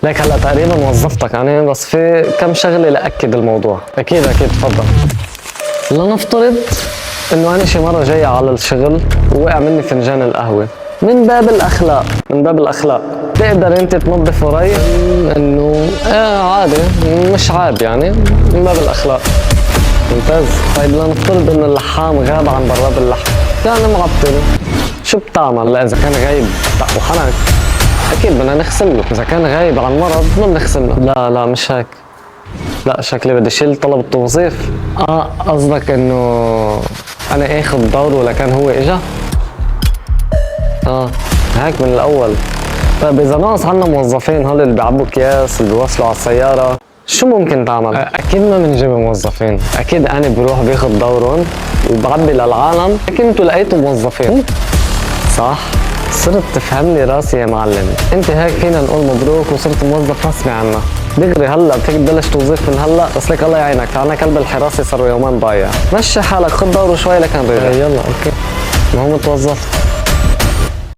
ليك هلا تقريبا وظفتك يعني، بس في كم شغله لاكد الموضوع. اكيد تفضل. لنفترض انه انا شي مره جاي على الشغل ووقع مني فنجان القهوه، من باب الاخلاق، تقدر انت تنظف وراي انه عادي، مش عيب يعني، من باب الاخلاق. ممتاز. طيب لنفترض انه اللحام غاب عن براد اللحم، كان معطل، شو بتعمل؟ لا اذا كان غايب وحرق اكيد بدنا نغسل له، اذا كان غايب عن مرض بدنا نغسل له. لا مش هيك، لا شكلي بدي شيل طلب التوظيف. قصدك انه انا اخذ دوره لكن هو اجا؟ هيك من الاول. طيب اذا ناقص عنا موظفين، هول اللي بيعبوا اكياس، اللي بيوصلوا على السياره، شو ممكن تعمل؟ اكيد ما بنجيب موظفين، اكيد انا بروح باخذ دورهم وبعبي للعالم، لكن انتوا لقيتوا موظفين. صح؟ صرت تفهم لي راسي يا معلم. انت هيك فينا نقول مبروك وصرت موظف رسمي عنا دغري. هلا فيك تبلش توظيف من هلا، بس لك الله يعينك، عنا كلب الحراسه صار يومين ضايع. مشي حالك، خذ دوره شوي لكن رجع. يلا اوكي، ما هو متوظف.